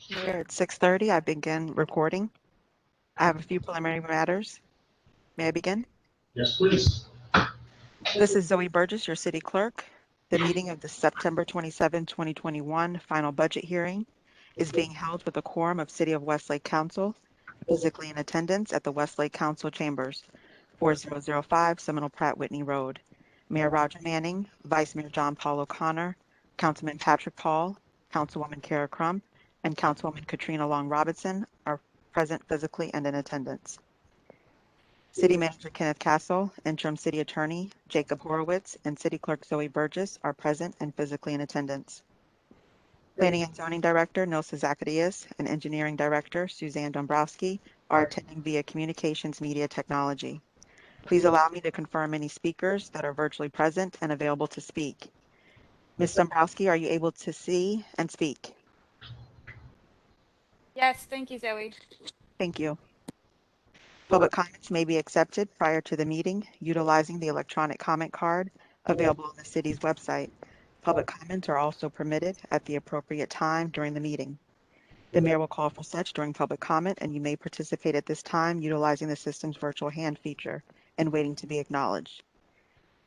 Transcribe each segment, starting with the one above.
Mayor, at 6:30, I begin recording. I have a few preliminary matters. May I begin? Yes, please. This is Zoe Burgess, your city clerk. The meeting of the September 27, 2021 final budget hearing is being held with a quorum of City of Westlake Council, physically in attendance at the Westlake Council Chambers, 4005 Seminole Pratt Whitney Road. Mayor Roger Manning, Vice Mayor John Paul O'Connor, Councilman Patrick Paul, Councilwoman Kara Crump, and Councilwoman Katrina Long Robinson are present physically and in attendance. City Manager Kenneth Castle, Interim City Attorney Jacob Horowitz, and City Clerk Zoe Burgess are present and physically in attendance. Planning and Zoning Director Nilsa Zacharias and Engineering Director Suzanne Dombrowski are attending via Communications Media Technology. Please allow me to confirm any speakers that are virtually present and available to speak. Ms. Dombrowski, are you able to see and speak? Yes, thank you, Zoe. Thank you. Public comments may be accepted prior to the meeting utilizing the electronic comment card available on the city's website. Public comments are also permitted at the appropriate time during the meeting. The mayor will call for such during public comment, and you may participate at this time utilizing the system's virtual hand feature and waiting to be acknowledged.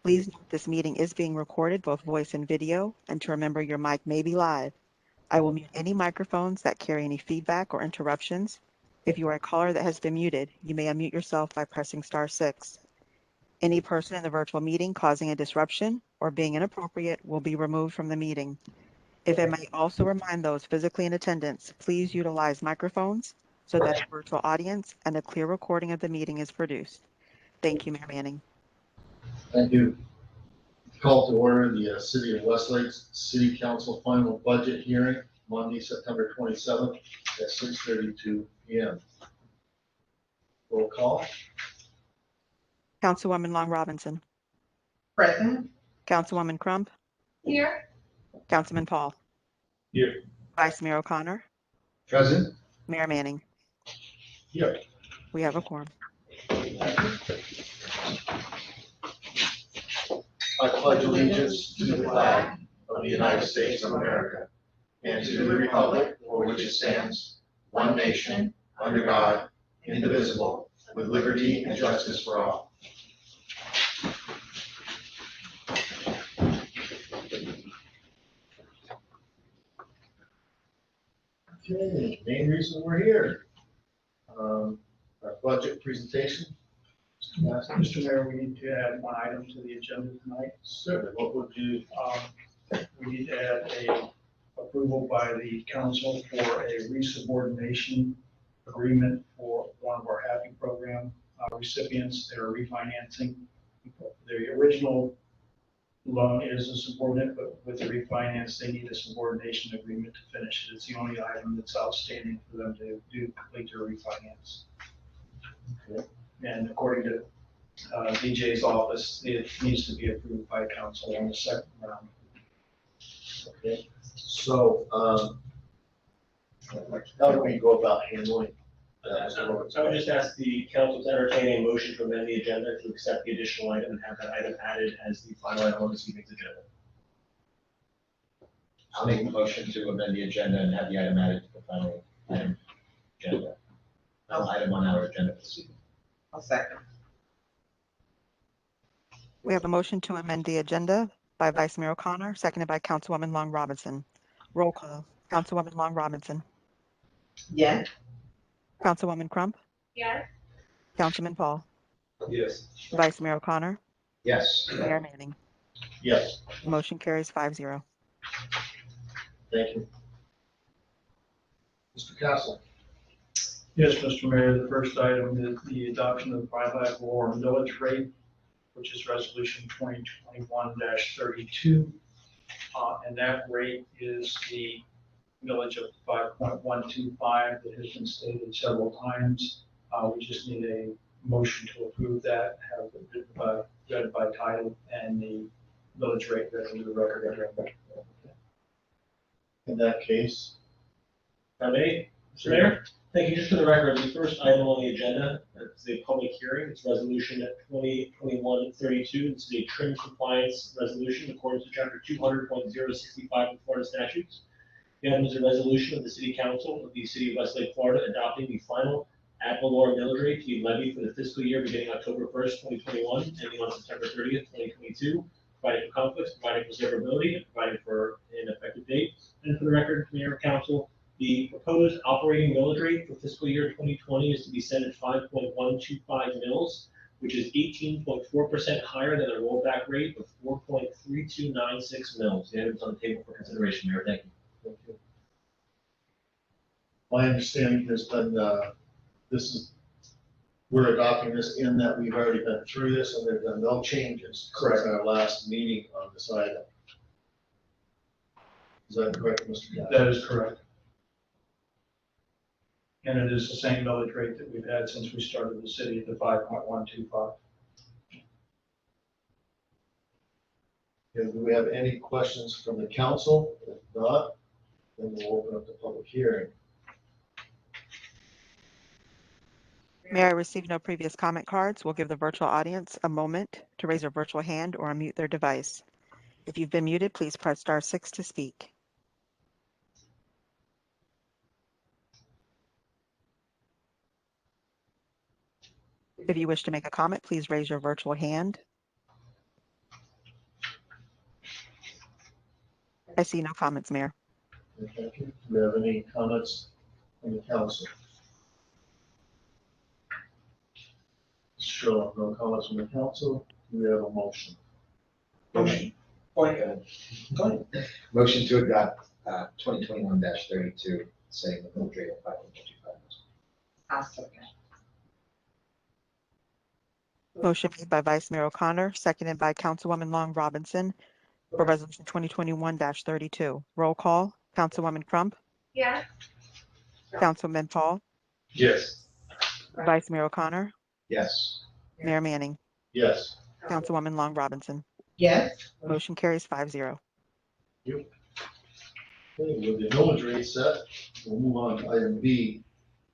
Please note this meeting is being recorded, both voice and video, and to remember your mic may be live. I will mute any microphones that carry any feedback or interruptions. If you are a caller that has been muted, you may unmute yourself by pressing *6. Any person in the virtual meeting causing a disruption or being inappropriate will be removed from the meeting. If it may also remind those physically in attendance, please utilize microphones so that a virtual audience and a clear recording of the meeting is produced. Thank you, Mayor Manning. Thank you. Call to order the City of Westlake City Council final budget hearing Monday, September 27th at 6:32 p.m. Roll call. Councilwoman Long Robinson. Present. Councilwoman Crump. Here. Councilman Paul. Here. Vice Mayor O'Connor. Present. Mayor Manning. Here. We have a quorum. I pledge allegiance to the flag of the United States of America and to the republic for which it stands, one nation, under God, indivisible, with liberty and justice for all. Okay, main reason we're here. Our budget presentation. Mr. Mayor, we need to add one item to the agenda tonight. Certainly, what would you? We need to add a approval by the council for a resubordination agreement for one of our HAPPY program recipients. They're refinancing. The original loan is a subordinate, but with the refinance, they need a subordination agreement to finish it. It's the only item that's outstanding for them to complete their refinance. Okay. And according to DJ's office, it needs to be approved by council on the second round. Okay, so, how do we go about handling? So I would just ask the council to entertain a motion to amend the agenda to accept the additional item and have that item added as the final item on this evening's agenda. I'll make a motion to amend the agenda and have the item added to the final item agenda. Item on our agenda this evening. I'll second. We have a motion to amend the agenda by Vice Mayor O'Connor, seconded by Councilwoman Long Robinson. Roll call. Councilwoman Long Robinson. Yes. Councilwoman Crump. Yes. Councilman Paul. Yes. Vice Mayor O'Connor. Yes. Mayor Manning. Yes, Motion carries 5-0. thank you. Mr. Castle. Yes, Mr. Mayor, the first item is the adoption of the 5-5 war millage rate, which is resolution 2021-32. And that rate is the millage of 5.125 that has been stated several times. We just need a motion to approve that, have it read by title, and the millage rate read into the record. In that case, Mr. Mayor, thank you. Just for the record, the first item on the agenda is a public hearing. It's resolution 2021-32. It's a trim compliance resolution according to chapter 200.065 of Florida statutes. The item is a resolution of the City Council of the City of Westlake, Florida, adopting the final ad valorem millage rate to be levied for the fiscal year beginning October 1st, 2021, ending on September 30th, 2022, providing for conflicts, providing for severability, and providing for an effective date. And for the record, Mayor and Council, the proposed operating millage rate for fiscal year 2020 is to be set at 5.125 mils, which is 18.4% higher than a rollback rate of 4.3296 mils. The item is on the table for consideration, Mayor. Thank you. Thank you. My understanding has been, we're adopting this in that we've already been through this and there've been no changes. Correct. Since our last meeting on this item. Is that correct, Mr. Gadd? That is correct. And it is the same millage rate that we've had since we started the city at the 5.125. And do we have any questions from the council? If not, then we'll open up the public hearing. Mayor, I received no previous comment cards. We'll give the virtual audience a moment to raise their virtual hand or unmute their device. If you've been muted, please press *6 to speak. If you wish to make a comment, please raise your virtual hand. I see no comments, Mayor. Thank you. Do we have any comments from the council? Sure, no comments from the council. Do we have a motion? Motion. Go ahead. Motion to adopt 2021-32, setting the millage rate at 5.25 mils. I'll second. Motion made by Vice Mayor O'Connor, seconded by Councilwoman Long Robinson for Resolution 2021-32. Roll call. Councilwoman Crump, Yes. Councilman Paul, Yes. Vice Mayor O'Connor, Yes. Mayor Manning, Yes. Councilwoman Long Robinson. Yes. Motion carries 5-0. Okay, with the millage rate set, we'll move on to item B,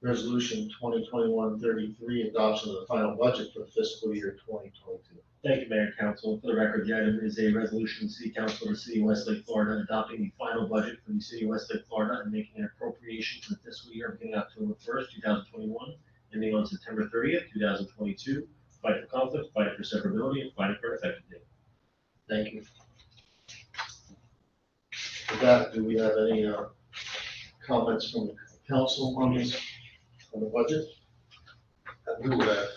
Resolution 2021-33, adoption of the final budget for fiscal year 2022. Thank you, Mayor and Council. For the record, the item is a resolution of the City Council of the City of Westlake, Florida, adopting the final budget for the City of Westlake, Florida, and making an appropriation for the fiscal year beginning October 1st, 2021, ending on September 30th, 2022, providing for conflict, providing for severability, and providing for an effective date. Thank you. With that, do we have any comments from the council on this, on the budget? I do have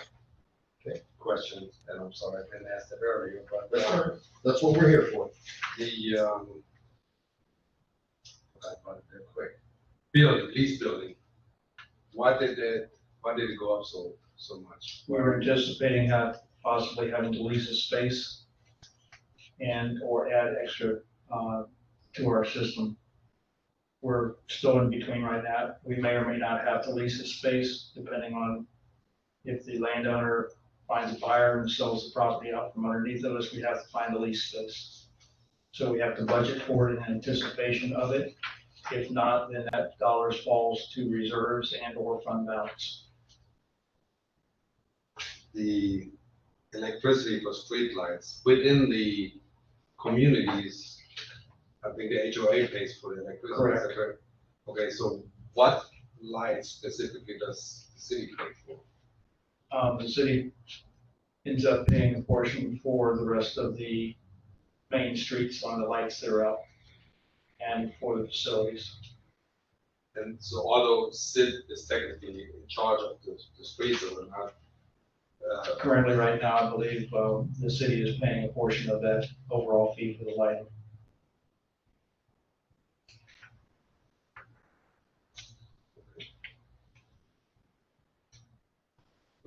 questions, and I'm sorry I didn't ask that earlier, but That's what we're here for. the, I'll find it real quick. Building, lease building, why did it go up so much? We were anticipating possibly having to lease a space and or add extra to our system. We're still in between right now. We may or may not have to lease a space depending on if the landowner finds a buyer and sells the property out from underneath of us, we have to find a lease space. So we have to budget for it in anticipation of it. If not, then that dollars falls to reserves and or fund balance. The electricity for streetlights within the communities, I think the HOA pays for the electricity. Correct. Is that correct? Okay, so what lights specifically does the city pay for? The city ends up paying a portion for the rest of the main streets on the lights that are out and for the facilities. And so although SID is technically in charge of the streets or not, Currently, right now, I believe the city is paying a portion of that overall fee for the lighting.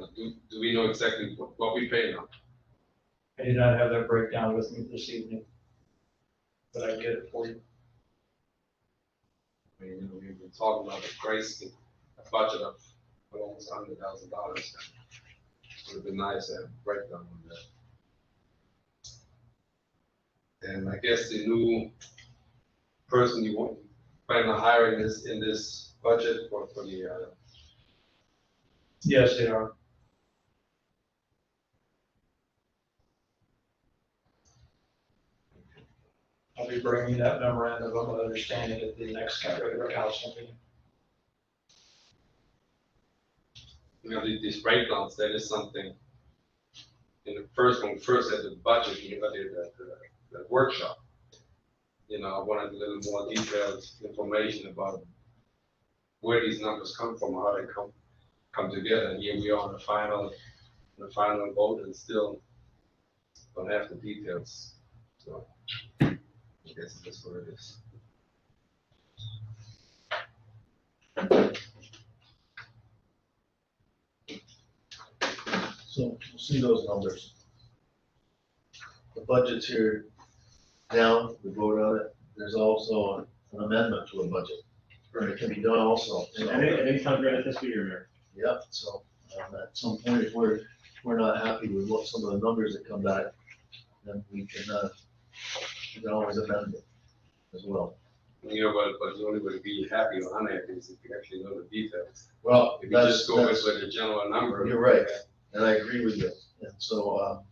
but do we know exactly what we pay now? I do not have that breakdown with me this evening, but I can get it for you. I mean, we've been talking about a crazy budget of almost $100,000. Would have been nice to have a breakdown on that. And I guess the new person you want, plan on hiring is in this budget for the, Yes, they are. I'll be bringing that memorandum of understanding at the next regular council meeting. You know, these breakdowns, that is something. In the first, when we first had the budget, we did that workshop. You know, I wanted a little more detailed information about where these numbers come from, how they come together. And here we are on the final vote and still don't have the details. So I guess that's what it is. So we'll see those numbers. The budget's here now, we vote on it. There's also an amendment to a budget. It can be done also. At any time during the fiscal year, Mayor. Yep, so at some point, if we're not happy with what some of the numbers that come back, then we can always amend it as well. You know, but the only way to be happy or unhappy is if you actually know the details. Well, If you just go with the general number. You're right, and I agree with you. And so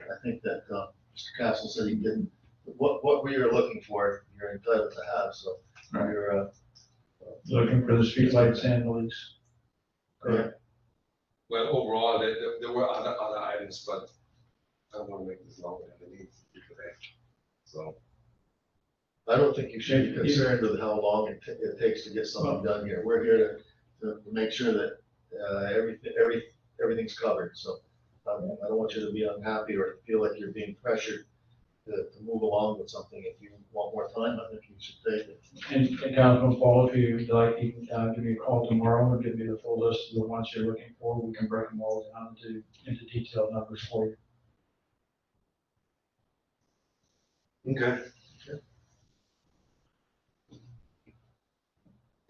I think that Mr. Castle said he didn't, what we are looking for, you're entitled to have, so you're. Looking for the streetlights and the leaks. Correct. Well, overall, there were other items, but I don't want to make this longer than it needs to be today. So. I don't think you should be concerned with how long it takes to get something done here. We're here to make sure that everything's covered, so I don't want you to be unhappy or feel like you're being pressured to move along with something. If you want more time, I think you should take it. And Councilman Paul, if you'd like, you can give me a call tomorrow and give me the full list of the ones you're looking for. We can break them all down into detailed numbers for you. Okay.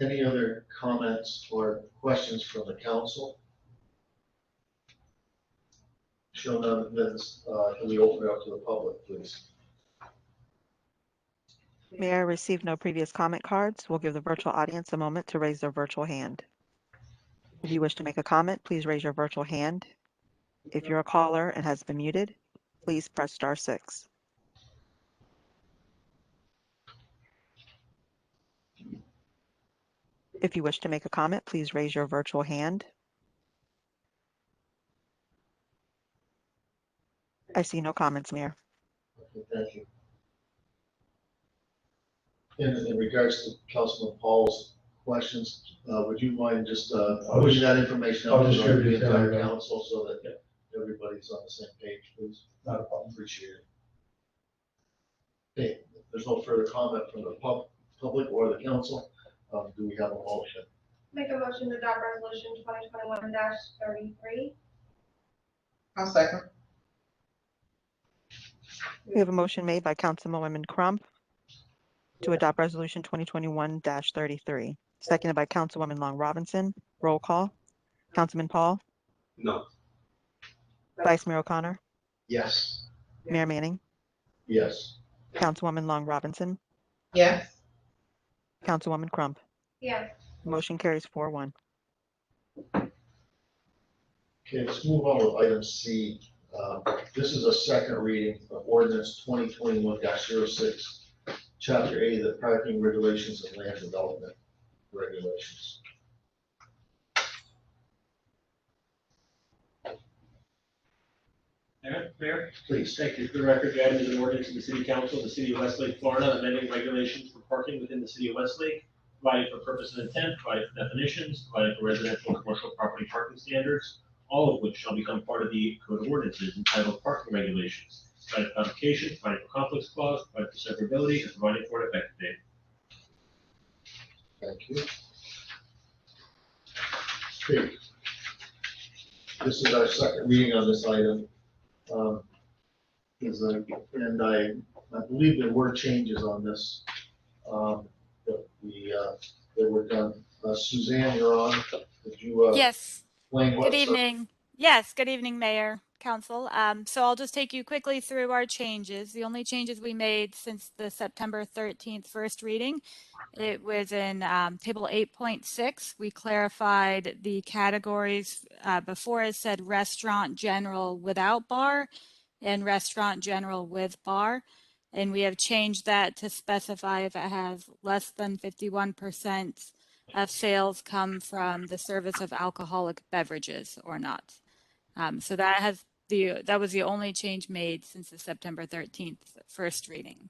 Any other comments or questions from the council? Show none, then can we open it up to the public, please? Mayor, received no previous comment cards. We'll give the virtual audience a moment to raise their virtual hand. If you wish to make a comment, please raise your virtual hand. If you're a caller and has been muted, please press *6. If you wish to make a comment, please raise your virtual hand. I see no comments, Mayor. Okay, thank you. In regards to Councilman Paul's questions, would you mind just pushing that information out to the entire council so that everybody's on the same page, please? Not a problem. Appreciate it. Okay, if there's no further comment from the public or the council, do we have a motion? Make a motion to adopt resolution 2021-33. I'll second. We have a motion made by Councilwoman Crump to adopt resolution 2021-33, seconded by Councilwoman Long Robinson. Roll call. Councilman Paul, No. Vice Mayor O'Connor, Yes. Mayor Manning, Yes. Councilwoman Long Robinson, Yes. Councilwoman Crump. Yes. Motion carries 4-1. Okay, let's move on with item C. This is a second reading of ordinance 2021-06, Chapter A, the parking regulations and land development regulations. Mayor? Please. Thank you. For the record, the item is an ordinance of the City Council of the City of Westlake, Florida, amending regulations for parking within the City of Westlake, providing for purpose and intent, providing for definitions, providing for residential and commercial property parking standards, all of which shall become part of the Code of Ordinances entitled Parking Regulations, providing for application, providing for conflicts clause, providing for severability, and providing for an effective date. Thank you. Okay. This is our second reading on this item. And I believe there were changes on this that were done. Suzanne, you're on. Could you Yes, explain what? good evening. Yes, good evening, Mayor, Council. So I'll just take you quickly through our changes. The only changes we made since the September 13th first reading, it was in table 8.6. We clarified the categories. Before it said restaurant general without bar and restaurant general with bar. And we have changed that to specify if it has less than 51% of sales come from the service of alcoholic beverages or not. So that was the only change made since the September 13th first reading.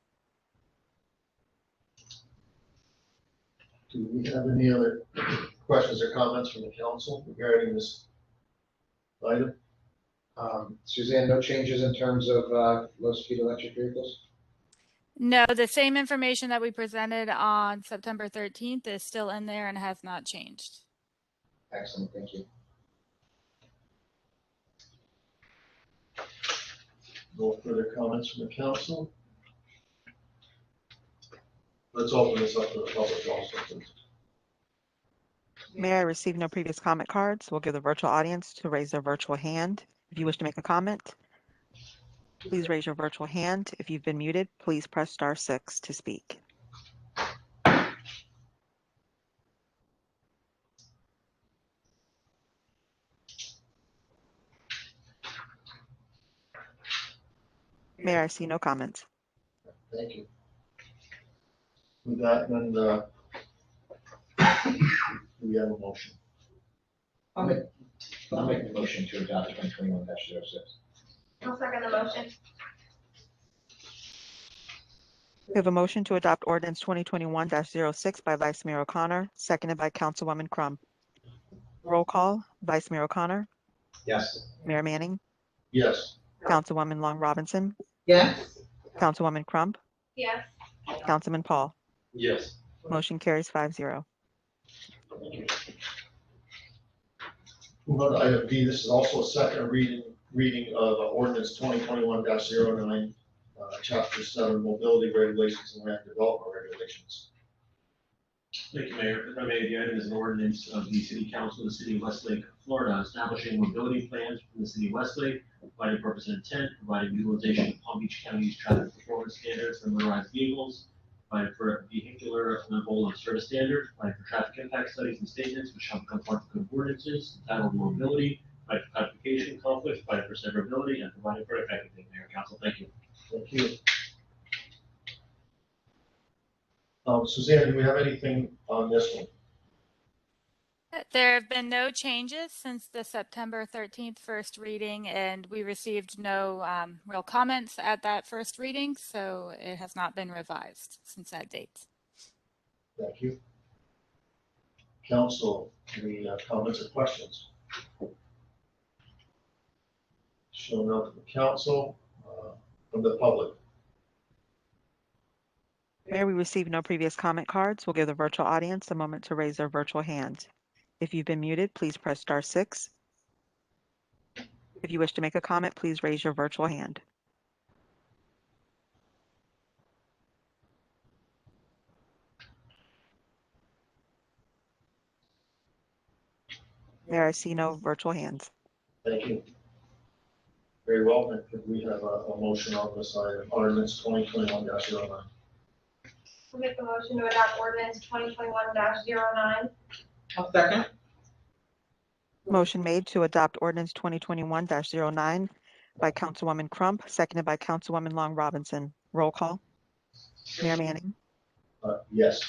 Do we have any other questions or comments from the council regarding this item? Suzanne, no changes in terms of low-speed electric vehicles? No, the same information that we presented on September 13th is still in there and has not changed. Excellent, thank you. No further comments from the council? Let's open this up to the public also, please. Mayor, I received no previous comment cards. We'll give the virtual audience to raise their virtual hand. If you wish to make a comment, please raise your virtual hand. If you've been muted, please press *6 to speak. Mayor, I see no comments. Thank you. With that, then, do we have a motion? I'll make the motion to adopt 2021-06. I'll second the motion. We have a motion to adopt ordinance 2021-06 by Vice Mayor O'Connor, seconded by Councilwoman Crum. Roll call, Vice Mayor O'Connor, Yes. Mayor Manning, Yes. Councilwoman Long Robinson, Yes. Councilwoman Crump, Yes. Councilman Paul. Yes. Motion carries 5-0. Thank you. Move on to item B. This is also a second reading of ordinance 2021-09, chapter 7, mobility regulations and land development regulations. Thank you, Mayor. If I may, the item is an ordinance of the City Council of the City of Westlake, Florida, establishing mobility plans for the City of Westlake, providing purpose and intent, providing utilization of Palm Beach County's traffic performance standards for motorized vehicles, providing for vehicular level of service standards, providing for traffic impact studies and statements which shall become part of code ordinances, entitled mobility, providing for codification, conflict, providing for severability, and providing for effective date. Mayor, Council, thank you. Thank you. Suzanne, do we have anything on this one? There have been no changes since the September 13th first reading, and we received no real comments at that first reading, so it has not been revised since that date. Thank you. Council, any comments or questions? Showing up from the council, from the public. Mayor, we received no previous comment cards. We'll give the virtual audience a moment to raise their virtual hand. If you've been muted, please press *6. If you wish to make a comment, please raise your virtual hand. Mayor, I see no virtual hands. Thank you. Very well, then could we have a motion on this item, ordinance 2021-09? I'll make the motion to adopt ordinance 2021-09. I'll second. Motion made to adopt ordinance 2021-09 by Councilwoman Crump, seconded by Councilwoman Long Robinson. Roll call. Mayor Manning, Yes.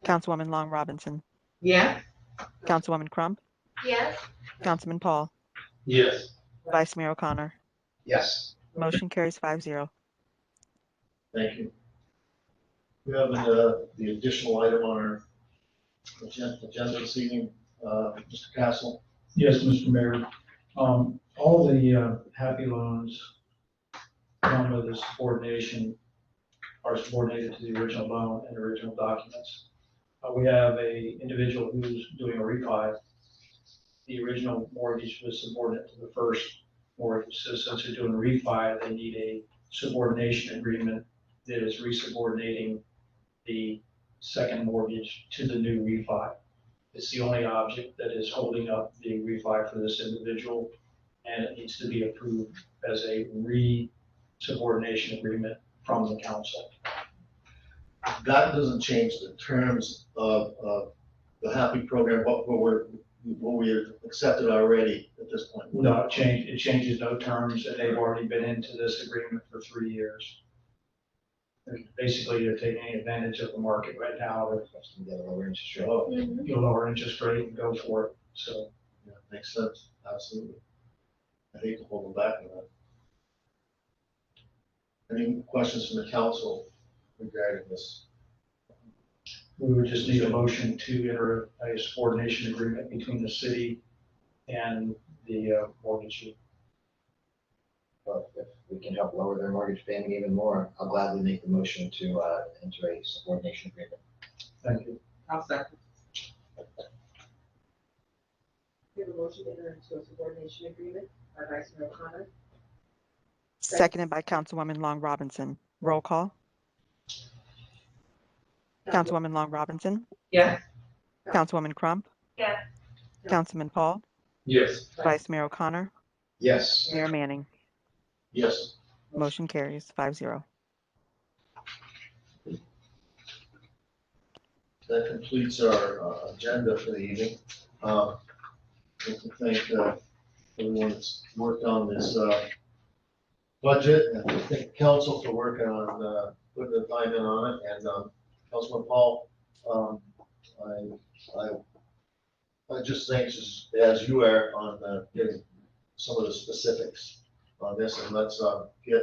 Councilwoman Long Robinson, Yes. Councilwoman Crump, Yes. Councilman Paul, Yes. Vice Mayor O'Connor. Yes. Motion carries 5-0. Thank you. We have the additional item on our agenda this evening, Mr. Castle. Yes, Mr. Mayor. All the happy loans come with the subordination are subordinated to the original loan and original documents. We have a individual who's doing a refi. The original mortgage was subordinate to the first mortgage. So since they're doing a refi, they need a subordination agreement that is resubordinating the second mortgage to the new refi. It's the only object that is holding up the refi for this individual, and it needs to be approved as a re-subordination agreement from the council. That doesn't change the terms of the HAPPY program, what we have accepted already at this point. No, it changes no terms, and they've already been into this agreement for 3 years. Basically, they're taking advantage of the market right now. They're Get a lower interest rate. get a lower interest rate and go for it. So Yeah, makes sense, absolutely. I hate to hold them back on that. Any questions from the council regarding this? we would just need a motion to enter a subordination agreement between the city and the mortgagee. But if we can help lower their mortgage payment even more, I'll gladly make the motion to enter a subordination agreement. Thank you. I'll second. We have a motion to enter into a subordination agreement by Vice Mayor O'Connor. Seconded by Councilwoman Long Robinson. Roll call. Councilwoman Long Robinson, Yes. Councilwoman Crump, Yes. Councilman Paul, Yes. Vice Mayor O'Connor, Yes. Mayor Manning. Yes. Motion carries 5-0. That completes our agenda for the evening. I'd like to thank everyone that's worked on this budget, and I thank council for working on putting the time in on it. And Councilman Paul, I just think as you are on getting some of the specifics on this, and let's get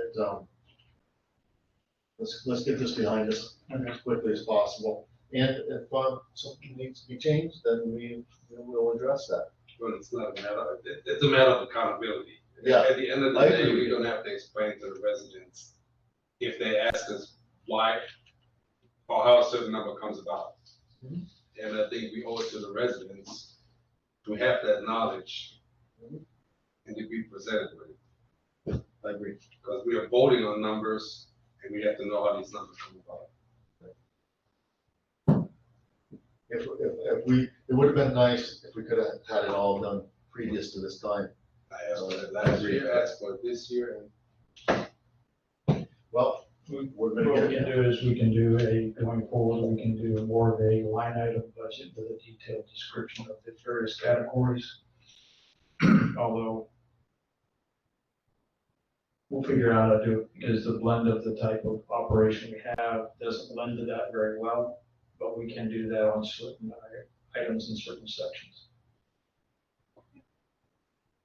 this behind us as quickly as possible. And if something needs to be changed, then we will address that. But it's not a matter, it's a matter of accountability. Yeah, At the end of the I day, agree. we're gonna have to explain to the residents if they ask us why or how a certain number comes about. Mhm. And I think we owe it to the residents to have that knowledge and to be presented with it. I agree. Because we are voting on numbers and we have to know how these numbers come about. If we, it would have been nice if we could have had it all done previous to this time. I asked for that last year, I asked for it this year, and Well, we're What gonna we get can it. do is going forward, we can do more of a line item budget with a detailed description of the various categories. Although we'll figure out how to do it because the blend of the type of operation we have doesn't lend to that very well, but we can do that on certain items in certain sections.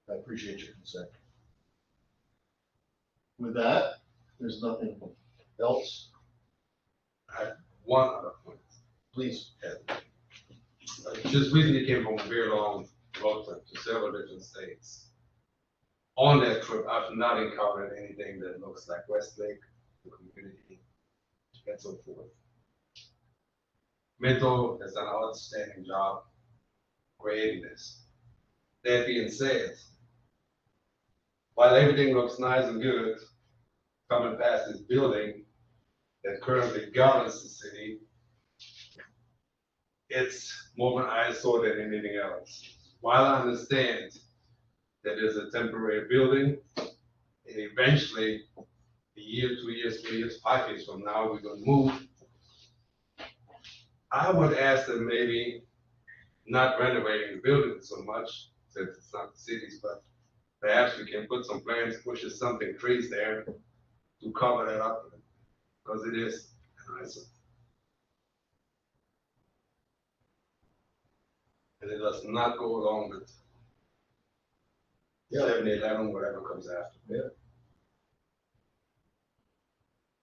I appreciate your consent. With that, there's nothing else. one other point. Please. Just recently came from a very long road trip to several different states. On that trip, I've not encountered anything that looks like Westlake, the community, and so forth. Mental has done an outstanding job creating this. That being said, while everything looks nice and good, coming past this building that currently governs the city, it's more of an eyesore than anything else. While I understand that it's a temporary building, and eventually, a year, 2 years, 3 years, 5 years from now, we're gonna move. I would ask them maybe not renovating the building so much, since it's not the city's, but perhaps we can put some plants, bushes, something, trees there to cover that up, because it is an eyesore. And it does not go along with 7-11, whatever comes after. Yeah.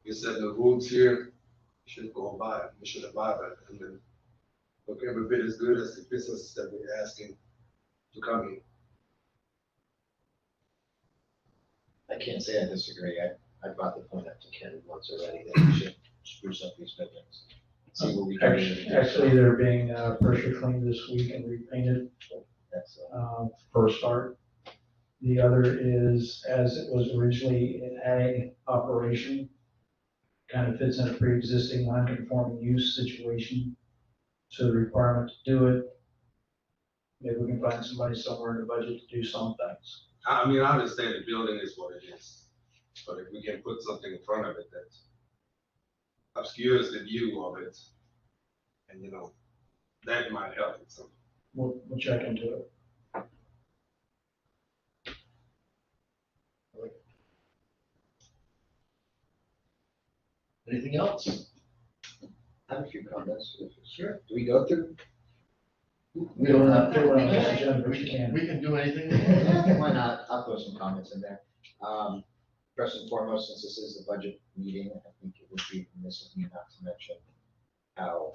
You said the rules here, we should go by, we should abide by it, and then look every bit as good as the business that we're asking to come in. I can't say I disagree. I brought the point up to Ken once already that we should spruce up these buildings. See what we can do. Actually, they're being pressure cleaned this week and repainted That's, for a start. The other is, as it was originally an ag operation, kind of fits in a pre-existing non-conforming use situation. So the requirement to do it, maybe we can find somebody somewhere in the budget to do some things. I mean, I understand the building is what it is, but if we can put something in front of it that obscures the view of it, and that might help it some. We'll check into it. Anything else? I have a few comments. Sure. Do we go through? We don't have to, on this agenda, but you can. We can do anything. Why not? I'll throw some comments in there. First and foremost, since this is the budget meeting, I think it would be remiss of me not to mention how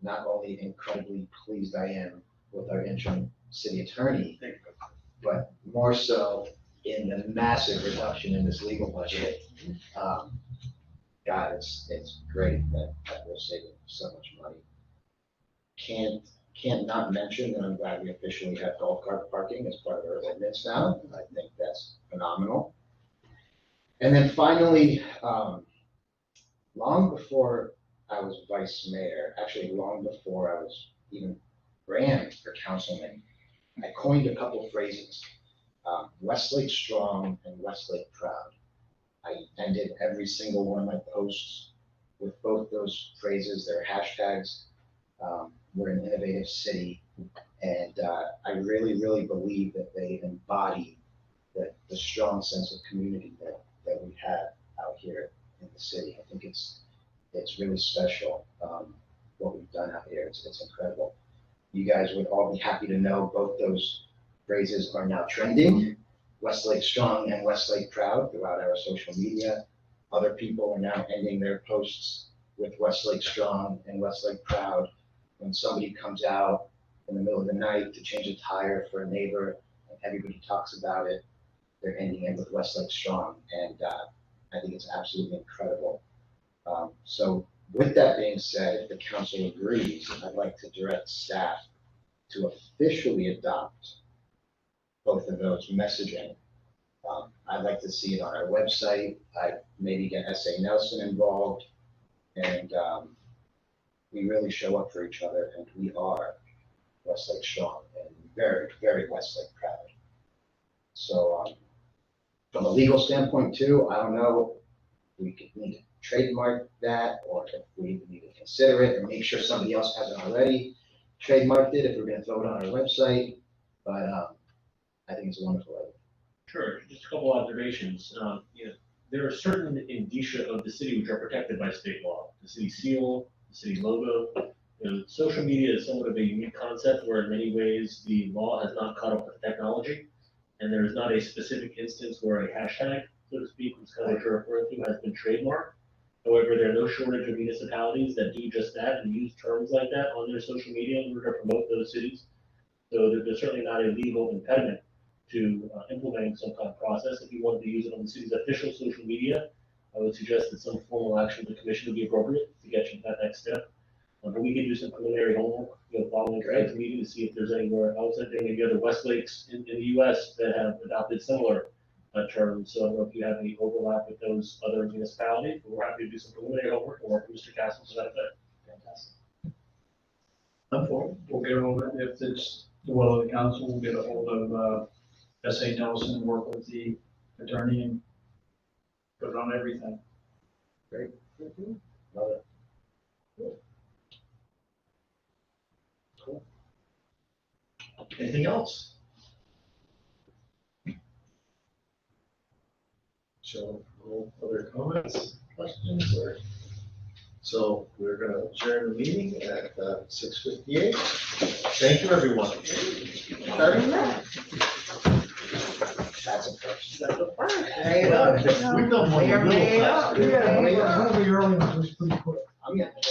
not only incredibly pleased I am with our interim city attorney, but more so in the massive reduction in this legal budget. God, it's great that we're saving so much money. Can't not mention that I'm glad we officially have golf cart parking as part of our ordinance now. I think that's phenomenal. And then finally, long before I was vice mayor, actually long before I was even ran for councilman, I coined a couple phrases, Westlake strong and Westlake proud. I ended every single one of my posts with both those phrases, their hashtags. We're an innovative city, and I really, really believe that they embody the strong sense of community that we have out here in the city. I think it's really special, what we've done out here. It's incredible. You guys would all be happy to know both those phrases are now trending. Westlake strong and Westlake proud throughout our social media. Other people are now ending their posts with Westlake strong and Westlake proud. When somebody comes out in the middle of the night to change a tire for a neighbor and everybody talks about it, they're ending it with Westlake strong. And I think it's absolutely incredible. So with that being said, if the council agrees, I'd like to direct staff to officially adopt both of those messaging. I'd like to see it on our website. I'd maybe get S.A. Nelson involved, and we really show up for each other, and we are Westlake strong and very, very Westlake proud. So from a legal standpoint too, I don't know if we could need to trademark that, or if we need to consider it and make sure somebody else hasn't already trademarked it, if we're gonna throw it on our website, but I think it's a wonderful idea. Sure, just a couple observations. There are certain indicia of the city which are protected by state law. The city seal, the city logo. Social media is somewhat of a unique concept where in many ways the law has not caught up with technology, and there is not a specific instance where a hashtag, so to speak, which is kind of what you're referring to, has been trademarked. However, there are no shortage of municipalities that do just that and use terms like that on their social media in order to promote those cities. So there's certainly not a legal impediment to implementing some kind of process. If you wanted to use it on the city's official social media, I would suggest that some formal action of the commission would be appropriate to get you to that next step. But we can do some preliminary homework, following tonight's meeting to see if there's anywhere else, I think maybe other Westlakes in the US that have adopted similar terms. So I don't know if you have any overlap with those other municipalities, but we're happy to do some preliminary homework and work with Mr. Castle to that effect. Fantastic. We'll get a hold of, if it's the will of the council, we'll get a hold of S.A. Nelson and work with the attorney and put it on everything. Great. Love it. Cool. Anything else? So, no other comments, questions, or? So we're gonna adjourn the meeting at 6:58. Thank you, everyone. That's a first. That's a first. We've done one a little faster. One of the early ones was pretty quick. I'm getting